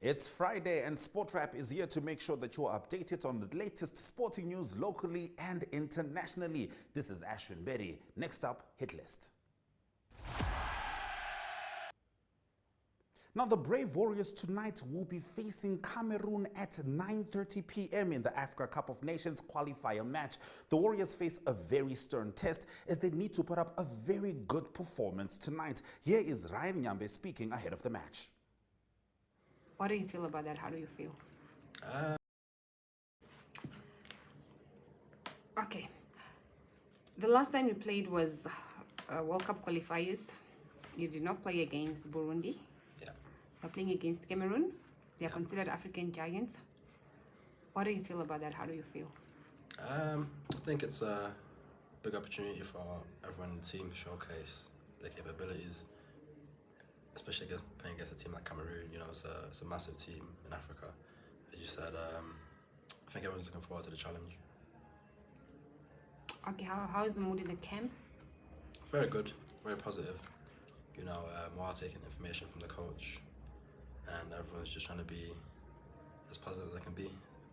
It's Friday and Sportwrap is here to make sure that you are updated on the latest sporting news locally and internationally. This is Ashwyn Mberi. Next up, Hit List. Now, the Brave Warriors tonight will be facing Cameroon at 9:30 p.m. in the Africa Cup of Nations qualifier match. The Warriors face a very stern test as they need to put up a very good performance tonight. Here is Ryan Nyambe speaking ahead of the match. What do you feel about that? How do you feel? Okay. The last time you played was World Cup qualifiers. You did not play against Burundi. Yeah. You're playing against Cameroon. They are considered African giants. What do you feel about that? How do you feel? I think it's a big opportunity for everyone in the team to showcase their capabilities, especially playing against a team like Cameroon. You know, it's a massive team in Africa. As you said, I think everyone's looking forward to the challenge. Okay, how is the mood in the camp? Very good, very positive. You know, we're all taking information from the coach, and everyone's just trying to be as positive as they can be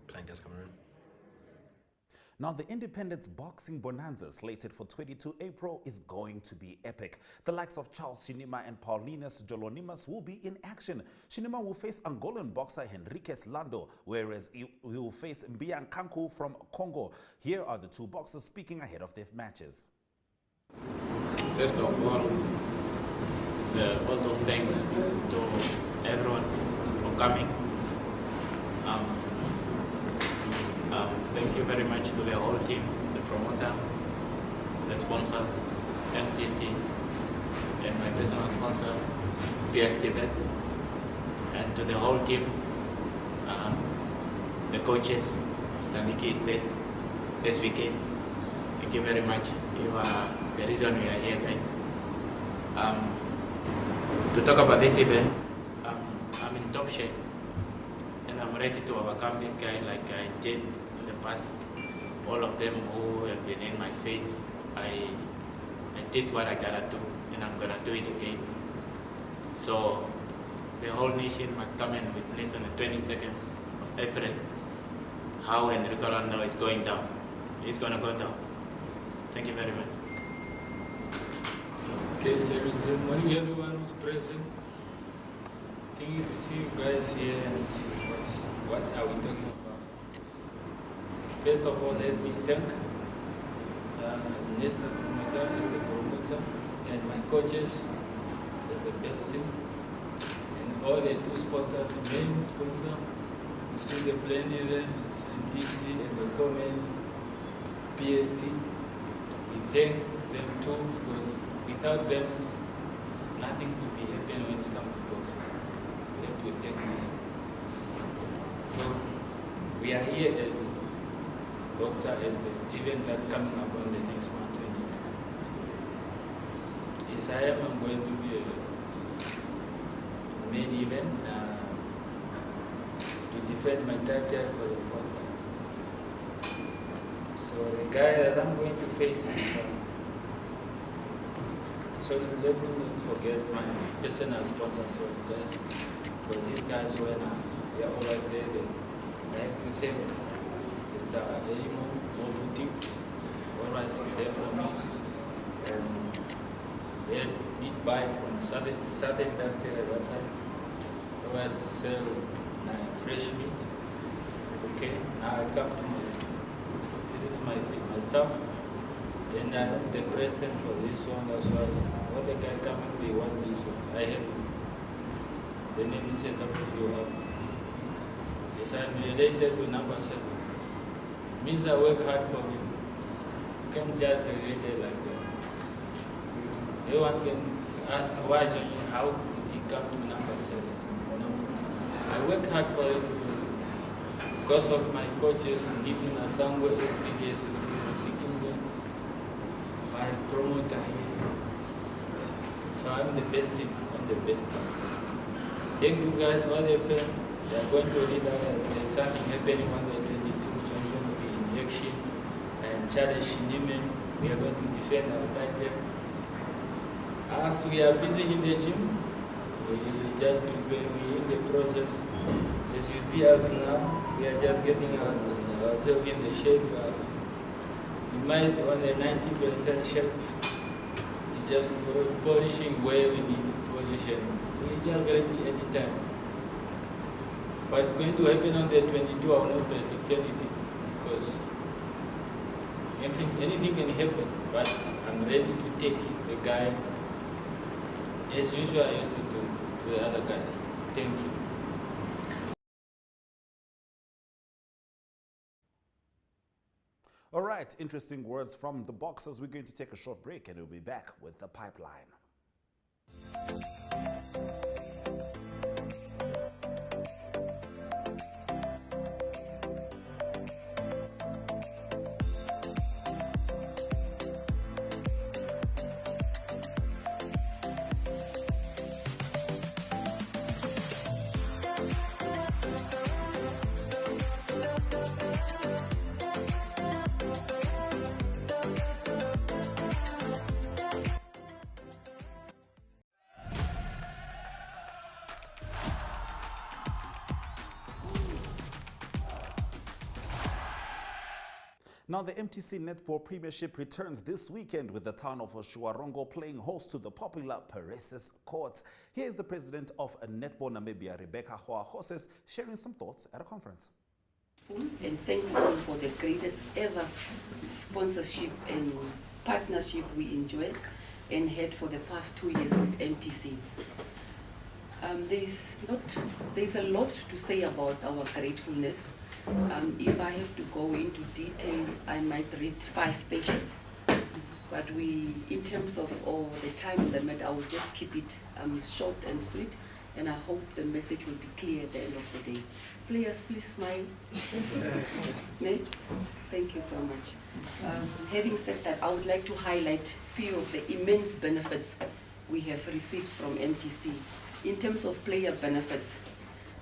playing against Cameroon. Now, the Independence Boxing Bonanza, slated for 22 April, is going to be epic. The likes of Shinima and Paulinus Ndjolonimus will be in action. Shinima will face Angolan boxer Henriques Lando, whereas he will face Ndjolonimus from Congo. Here are the two boxers speaking ahead of their matches. First of all, it's a lot of thanks to everyone for coming. Thank you very much to the whole team, the promoter, the sponsors, MTC, and my personal sponsor, PSTBet, and to the whole team, the coaches, Mr. Nikki State, SVK. Thank you very much. You are the reason we are here, guys. To talk about this event, I'm in top shape, and I'm ready to overcome this guy like I did in the past. All of them who have been in my face, I did what I gotta do, and I'm gonna do it again. So the whole nation must come and witness on the 22nd of April how Henriques Lando is going down. He's gonna go down. Thank you very much. Okay, ladies and morning, everyone who's present. Thank you to see you guys here and see what are we talking about. First of all, let me thank Nesta promoter as the promoter and my coaches as the best team, and all the two sponsors, main sponsor. You see the plenty there, DC and the comment PST. We thank them too, because without them, nothing could be happening when it's come to boxing. We have to thank this. So we are here as boxer, as this event that coming up on the next month, 22. Yes, I'm going to be a main event to defend my title for the fourth time. So the guy that I'm going to face is so let me not forget my personal sponsor, so guys, for these guys when they are all right there, I have to thank Mr. Elimo Boutique, always there for me, and they had meat buy from Southern Industry at that side, always sell fresh meat. Okay, now I come to this is my stuff. And I'm the president for this one, that's why when the guy coming, they want this one. I have it. The name is set up if you have. Yes, I'm related to number 7. Means I work hard for him. You can't just relate it like that. Everyone can ask why Johnny, how did he come to number 7? No. I work hard for it because of my coaches giving a tango SPDS, my promoter here. So I'm the best team, I'm the best team. Thank you guys, all the fans. They are going to read out there's something happening on the 22, going to be injection and challenge Shinima. We are going to defend our title. As we are busy in the gym, we We just preparing, we in the process. As you see us now, we are just getting ourselves in the shape. We might on a 90% shape. We just polishing where we need to polish and we just ready anytime. What's going to happen on the 22, I will not predict anything because anything can happen, but I'm ready to take it, the guy, as usual I used to do to the other guys. Thank you. All right, interesting words from the boxers. We're going to take a short break and we'll be back with the pipeline. Now, the MTC Netball Premiership returns this weekend with the town of Oshuarongo playing host to the popular Paresis Courts. Here is the president of Netball Namibia, Rebecca Hoa-Hoses, sharing some thoughts at a conference. And thanks all for the greatest ever sponsorship and partnership we enjoyed and had for the past 2 years with MTC. There's a lot to say about our gratefulness. If I have to go into detail, I might read 5 pages. But in terms of the time limit, I will just keep it short and sweet. And I hope the message will be clear at the end of the day. Players, please smile. Thank you so much. Having said that, I would like to highlight a few of the immense benefits we have received from MTC. In terms of player benefits,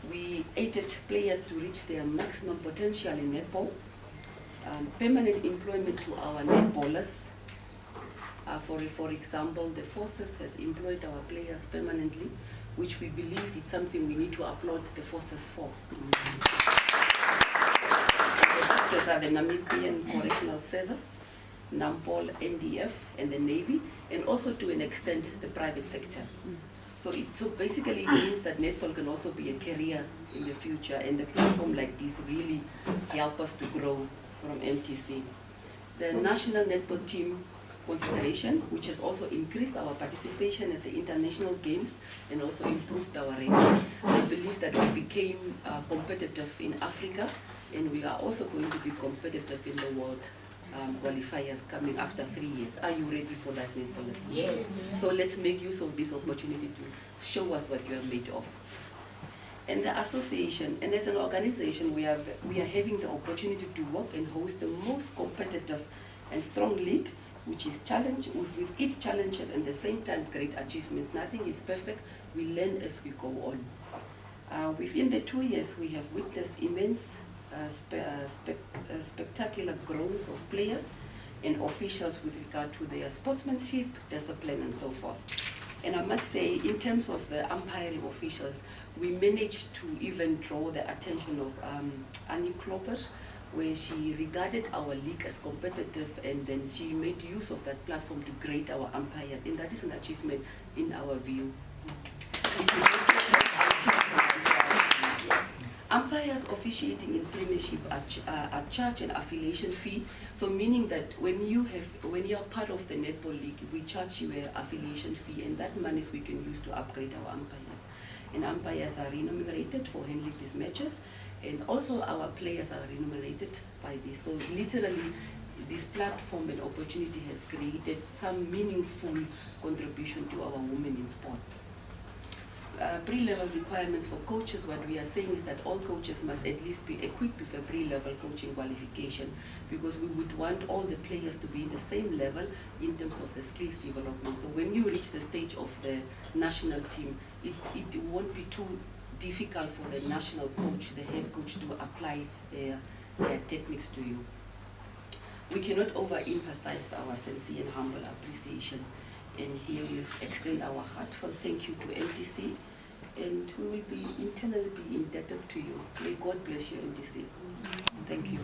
we aided players to reach their maximum potential in netball, permanent employment to our netballers. For example, the Forces has employed our players permanently, which we believe is something we need to applaud the Forces for. The Forces are the Namibian Correctional Service, NAMPOL, NDF, and the Navy, and also to an extent the private sector. So basically it means that netball can also be a career in the future, and the platform like this really help us to grow from MTC. The national netball team consideration, which has also increased our participation at the international games and also improved our ranking. I believe that we became competitive in Africa, and we are also going to be competitive in the world qualifiers coming after 3 years. Are you ready for that, netballers? Yes. So let's make use of this opportunity to show us what you are made of. And the association, and as an organization, we are having the opportunity to work and host the most competitive and strong league, which is with its challenges and at the same time great achievements. Nothing is perfect. We learn as we go on. Within the 2 years, we have witnessed immense spectacular growth of players and officials with regard to their sportsmanship, discipline, and so forth. And I must say, in terms of the umpiring officials, we managed to even draw the attention of Annie Klopper, where she regarded our league as competitive, and then she made use of that platform to grade our umpires, and that is an achievement in our view. Umpires officiating in Premiership are charged an affiliation fee, so meaning that when you are part of the netball league, we charge you an affiliation fee, and that money we can use to upgrade our umpires. And umpires are remunerated for handling these matches, and also our players are remunerated by this. So literally, this platform and opportunity has created some meaningful contribution to our women in sport. Pre-level requirements for coaches, what we are saying is that all coaches must at least be equipped with a pre-level coaching qualification, because we would want all the players to be in the same level in terms of the skills development. So when you reach the stage of the national team, it won't be too difficult for the national coach, the head coach, to apply their techniques to you. We cannot overemphasize our sincere and humble appreciation. And here we extend our heartfelt thank you to MTC and we will be internally be indebted to you. May God bless you, NDC. Thank you.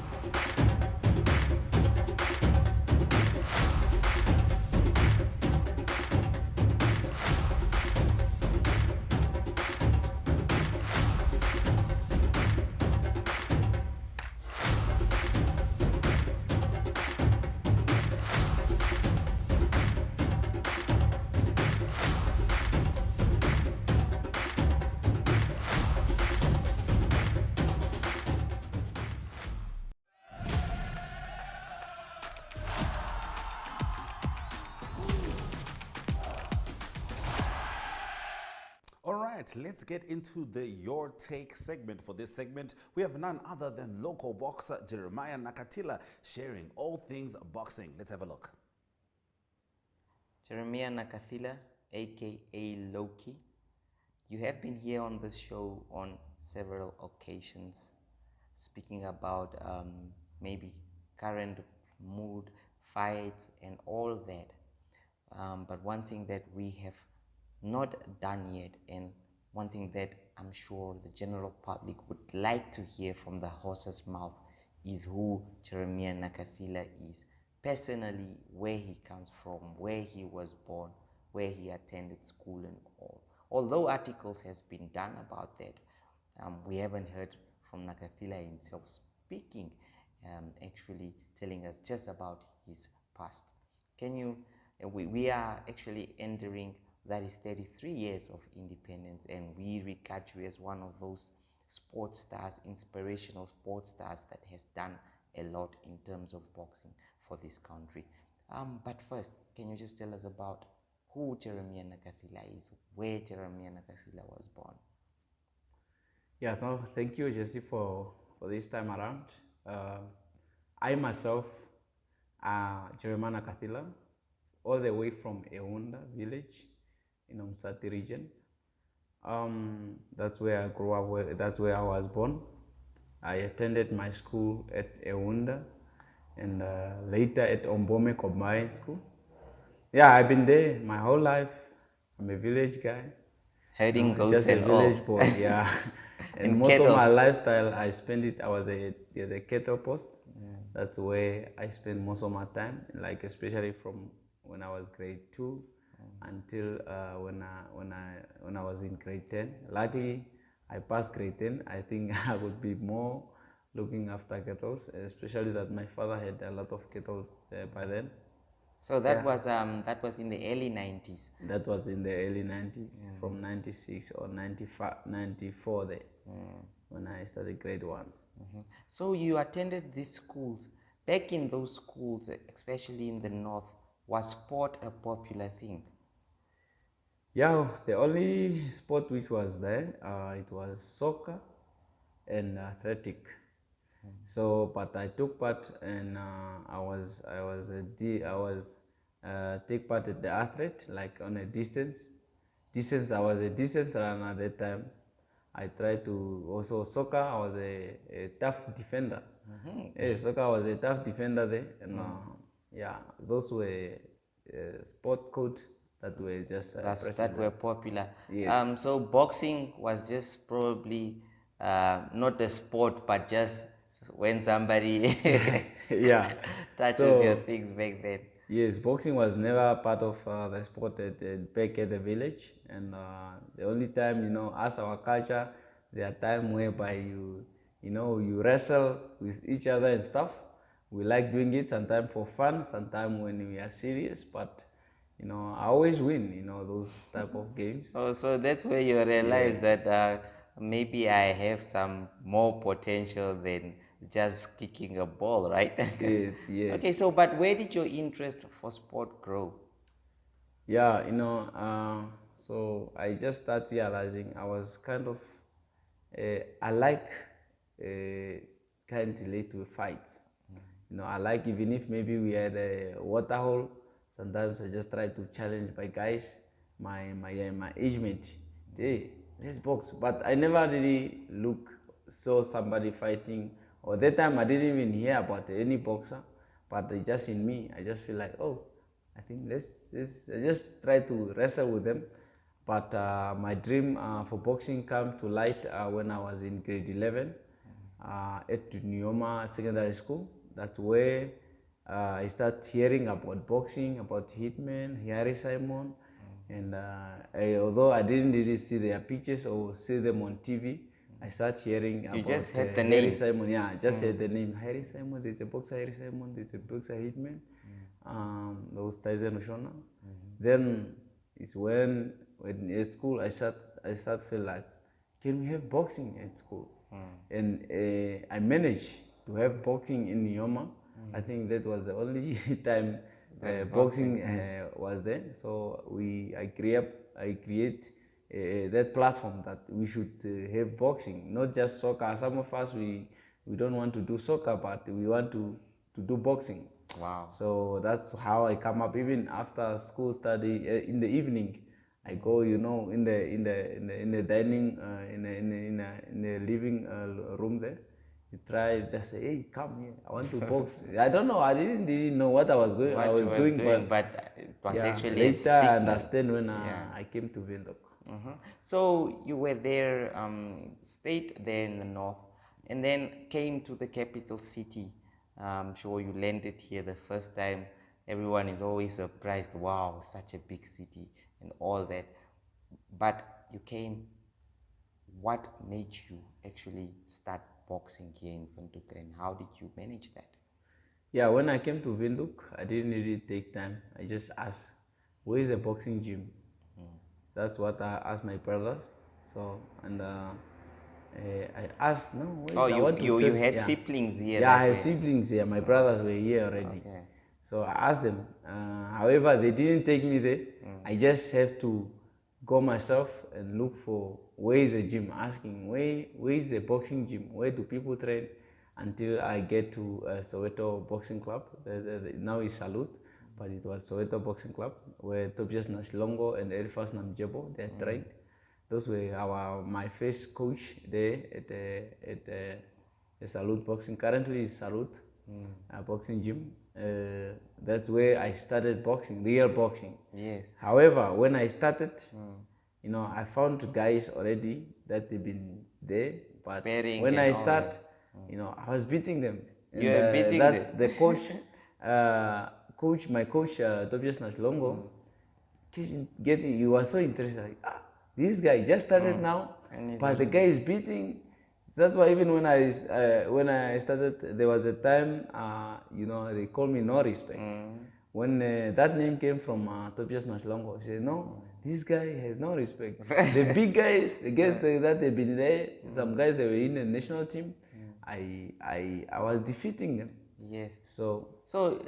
All right, let's get into the Your Take segment. For this segment, we have none other than local boxer Jeremiah Nakatila sharing all things boxing. Let's have a look. Jeremiah Nakatila, aka Loki, you have been here on this show on several occasions, speaking about maybe current mood, fights, and all that. But one thing that we have not done yet, and one thing that I'm sure the general public would like to hear from the horse's mouth, is who Jeremiah Nakatila is. Personally, where he comes from, where he was born, where he attended school and all. Although articles has been done about that, we haven't heard from Nakatila himself speaking, actually telling us just about his past. Can you, we are actually entering, that is 33 years of independence, and we regard you as one of those sports stars, inspirational sports stars that has done a lot in terms of boxing for this country. But first, can you just tell us about who Jeremiah Nakatila is, where Jeremiah Nakatila was born? Yeah, no, thank you, Jesse, for this time around. I myself, Jeremiah Nakatila, all the way from Eunda village in Umsati region. That's where I grew up, that's where I was born. I attended my school at Eunda and later at Ombome Combined School. Yeah, I've been there my whole life. I'm a village guy. Herding goats just a and village all. boy, yeah. And most cattle. of my lifestyle, I spent it, I was at the cattle post. That's where I spent most of my time, like especially from when I was grade 2 until when I was in grade 10. Luckily, I passed grade 10. I think I would be more looking after cattle, especially that my father had a lot of cattle by then. So that was in the early 90s. That was in the early 90s, from 96 or 95, 94 there, when I started grade 1. So you attended these schools. Back in those schools, especially in the north, was sport a popular thing? Yeah, the only sport which was there, it was soccer and athletic. So, but I took part, and I was take part at the athlete, like on a distance. I was a distance runner at that time. I tried to also soccer. I was a tough defender. Yeah, soccer I was a tough defender there, and yeah, those were sport codes that were just that were popular. Yes. So boxing was just probably not a sport, but just when somebody yeah touches your things back then. Yes, boxing was never part of the sport back at the village, and the only time, as our culture, there are times whereby you wrestle with each other and stuff. We like doing it sometimes for fun, sometimes when we are serious, but I always win, those type of games. Oh, so that's where you realize that maybe I have some more potential than just kicking a ball, right? Yes, yes. Okay, so but where did your interest for sport grow? Yeah, so I just started realizing I was kind of, I like kind of relate to fights. I like, even if maybe we had a water hole, sometimes I just try to challenge my guys, my age mate. Hey, let's box. But I never really saw somebody fighting. Or that time I didn't even hear about any boxer, but just in me, I just feel like, oh, I think I just try to wrestle with them. But my dream for boxing came to light when I was in grade 11 at Nyoma Secondary School. That's where I started hearing about boxing, about Hitman, Harry Simon, and although I didn't really see their pictures or see them on TV, I started hearing about just heard the Harry names. Simon. Yeah, I just heard the name Harry Simon. There's a boxer Harry Simon. There's a boxer Hitman. Those Tyson Oshona. Then it's when at school I start feel like, can we have boxing at school? And I managed to have boxing in Nyoma. I think that was the only time boxing was there. So I create that platform that we should have boxing, not just soccer. Some of us we don't want to do soccer, but we want to do boxing. Wow. So that's how I come up. Even after school study in the evening, I go, in the dining, in the living room there. You try, just say, hey, come here. I want to box. I don't know. I didn't really know what I was doing, but it was actually later I understand when I came to Windhoek. So you were there, stayed there in the north, and then came to the capital city. I'm sure you landed here the first time. Everyone is always surprised. Wow, such a big city and all that. But you came. What made you actually start boxing here in Windhoek, and how did you manage that? Yeah, when I came to Windhoek, I didn't really take time. I just asked, where is a boxing gym? That's what I asked my brothers. So, and I asked, no, where is you had siblings here? Yeah, I have siblings here. My brothers were here already. Okay. So I asked them. However, they didn't take me there. I just have to go myself and look for where is a gym, asking where is a boxing gym, where do people train, until I get to Soweto Boxing Club. Now it's Salute, but it was Soweto Boxing Club, where Tobias Nasilongo and Elifas Namjebo, they trained. Those were my first coach there at Salute Boxing. Currently it's Salute Boxing Gym. That's where I started boxing, real boxing. Yes. However, when I started, I found guys already that they've been there. But Sparing when I start, I was beating them. You were beating them. The coach, my coach, Tobias Nasilongo, he was so interested. Like, this guy just started now, but the guy is beating. That's why even when I started, there was a time, they called me No Respect. When that name came from Tobias Nasilongo, he said, no, this guy has no respect. The big guys, the guys that they've been there, some guys that were in the national team, I was defeating them. Yes. So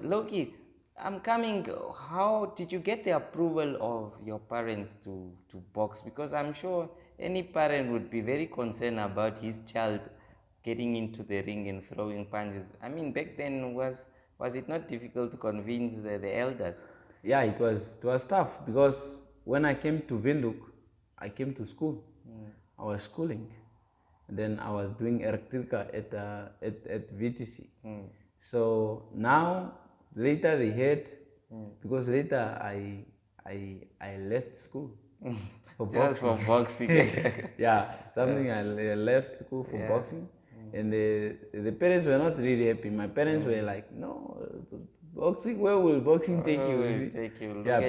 Loki, I'm coming. How did you get the approval of your parents to box? Because I'm sure any parent would be very concerned about his child getting into the ring and throwing punches. I mean, back then, was it not difficult to convince the elders? Yeah, it was tough, because when I came to Windhoek, I came to school. I was schooling. And then I was doing electrical at VTC. So now, later they heard, because later I left school. For boxing. Yeah, I left school for boxing. And the parents were not really happy. My parents were like, no, boxing, where will boxing take you?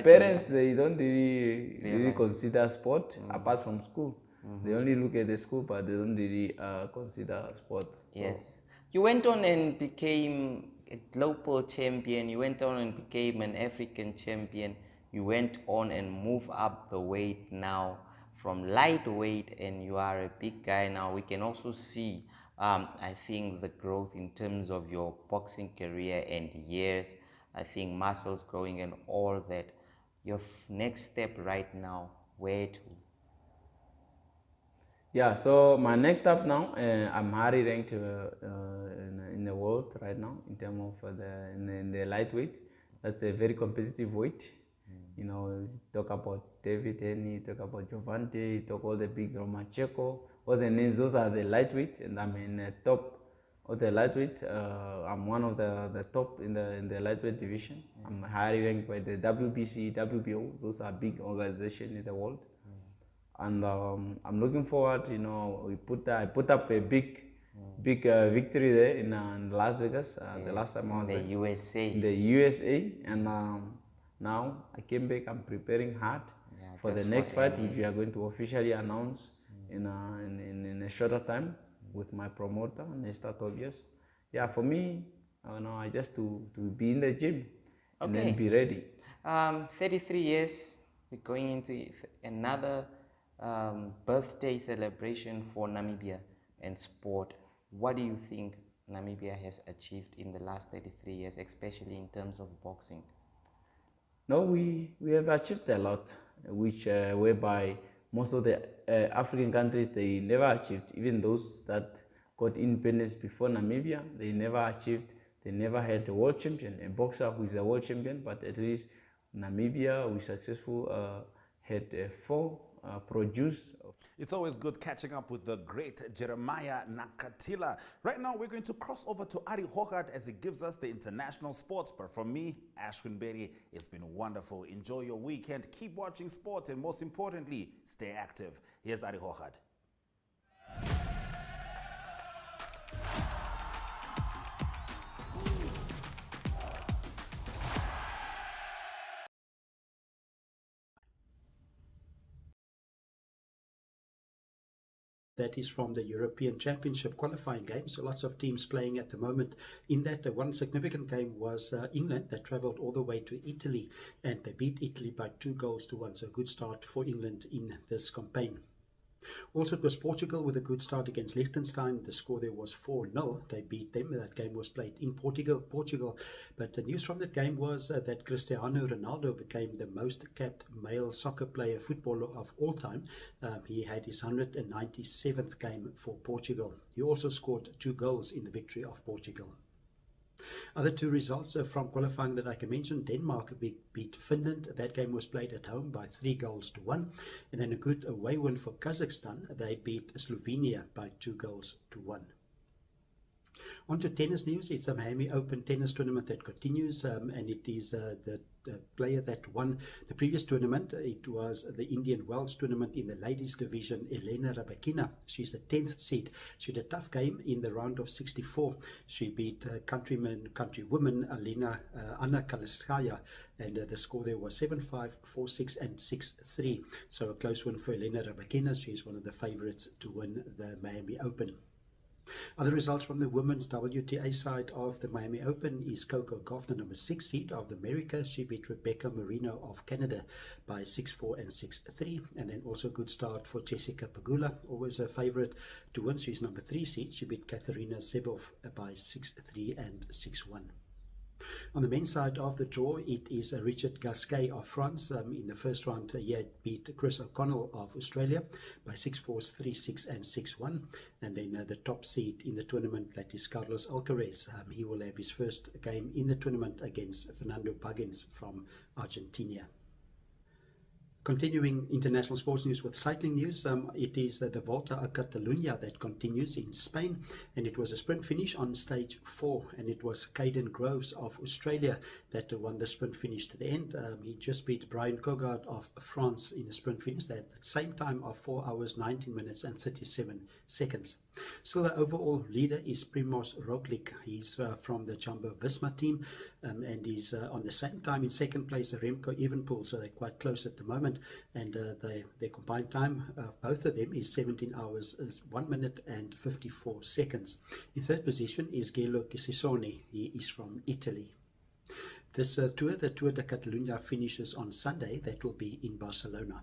Parents, they don't really consider sport apart from school. They only look at the school, but they don't really consider sport. So. Yes. You went on and became a global champion. You went on and became an African champion. You went on and moved up the weight now from lightweight, and you are a big guy now. We can also see, I think, the growth in terms of your boxing career and years. I think muscles growing and all that. Your next step right now, where to? Yeah, so my next step now, I'm highly ranked in the world right now in terms of in the lightweight. That's a very competitive weight. You talk about David Henny, talk about Giovante, you talk all the big Romacheko, all the names, those are the lightweight, and I'm in the top of the lightweight. I'm one of the top in the lightweight division. I'm highly ranked by the WBC, WBO, those are big organizations in the world. and I'm looking forward. You know, I put up a big victory there in Las Vegas. The last time I was in the USA. In the USA, and now I came back. I'm preparing hard for the next fight, which we are going to officially announce in a shorter time with my promoter, Nesta Tobias. Yeah, for me, I just to be in the gym and then be ready. 33 years, we're going into another birthday celebration for Namibia and sport. What do you think Namibia has achieved in the last 33 years, especially in terms of boxing? No, we have achieved a lot, which whereby most of the African countries, they never achieved. Even those that got independence before Namibia, they never achieved. They never had a world champion, a boxer who is a world champion, but at least Namibia, we successful had 4 produced. It's always good catching up with the great Jeremiah Nakatila. Right now, we're going to cross over to Ari Hogard as he gives us the international sports. But from me, Ashwyn Mberi, it's been wonderful. Enjoy your weekend. Keep watching sport, and most importantly, stay active. Here's Ari Hogard. That is from the European Championship qualifying games. So lots of teams playing at the moment. In that, one significant game was England that travelled all the way to Italy, and they beat Italy by 2-1. So a good start for England in this campaign. Also, it was Portugal with a good start against Liechtenstein. The score there was 4-0. They beat them. That game was played in Portugal. But the news from that game was that Cristiano Ronaldo became the most capped male soccer player, footballer of all time. He had his 197th game for Portugal. He also scored 2 goals in the victory of Portugal. Other 2 results from qualifying that I can mention: Denmark beat Finland. That game was played at home by 3-1. And then a good away win for Kazakhstan. They beat Slovenia by 2-1. On to tennis news. It's the Miami Open tennis tournament that continues, and it is the player that won the previous tournament. It was the Indian Wells tournament in the ladies division, Elena Rybakina. She's the 10th seed. She had a tough game in the round of 64. She beat countrywoman Anna Kaliskaya, and the score there was 7-5, 4-6 and 6-3. So a close win for Elena Rybakina. She's one of the favorites to win the Miami Open. Other results from the women's WTA side of the Miami Open is Coco Gauff, the number 6 seed of the Americas. She beat Rebecca Marino of Canada by 6-4 and 6-3. And then also a good start for Jessica Pegula, always a favorite to win. She's number 3 seed. She beat Katerina Sebov by 6-3 and 6-1. On the men's side of the draw, it is Richard Gasquet of France. In the first round, he had beat Chris O'Connell of Australia by 6-4, 3-6 and 6-1. And then the top seed in the tournament, that is Carlos Alcaraz. He will have his first game in the tournament against Fernando Baggins from Argentina. Continuing international sports news with cycling news, it is the Volta a Catalunya that continues in Spain, and it was a sprint finish on stage 4, and it was Caden Groves of Australia that won the sprint finish to the end. He just beat Brian Cogard of France in a sprint finish at the same time of 4 hours, 19 minutes and 37 seconds. Still, the overall leader is Primoz Roglic. He's from the Jumbo-Visma team, and he's on the same time in second place, Remco Evenepoel, so they're quite close at the moment. And their combined time of both of them is 17 hours, 1 minute and 54 seconds. In third position is Gelo Cisoni. He is from Italy. This tour, the Tour de Catalunya, finishes on Sunday. That will be in Barcelona.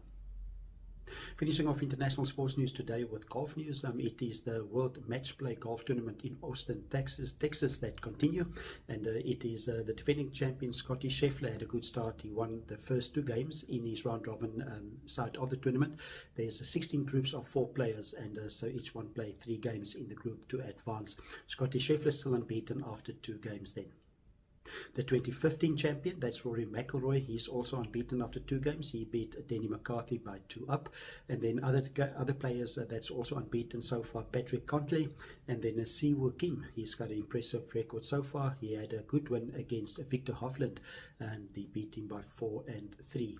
Finishing off international sports news today with golf news, it is the World Match Play Golf Tournament in Austin, Texas that continue, and it is the defending champion Scotty Scheffler had a good start. He won the first 2 games in his round robin side of the tournament. There's 16 groups of 4 players, and so each one play 3 games in the group to advance. Scotty Scheffler still unbeaten after 2 games then. The 2015 champion, that's Rory McIlroy. He's also unbeaten after 2 games. He beat Denny McCarthy by 2 up. And then other players that's also unbeaten so far, Patrick Contley, and then Siwoo Kim. He's got an impressive record so far. He had a good win against Victor Hovland, and he beat him by 4 and 3.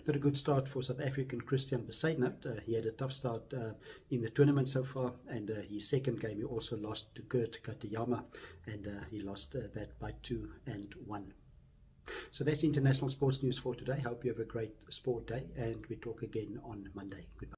Not a good start for South African Christian Besaidnout. He had a tough start in the tournament so far, and his second game he also lost to Kurt Katayama, and he lost that by 2-1. So that's international sports news for today. Hope you have a great sport day, and we talk again on Monday. Goodbye.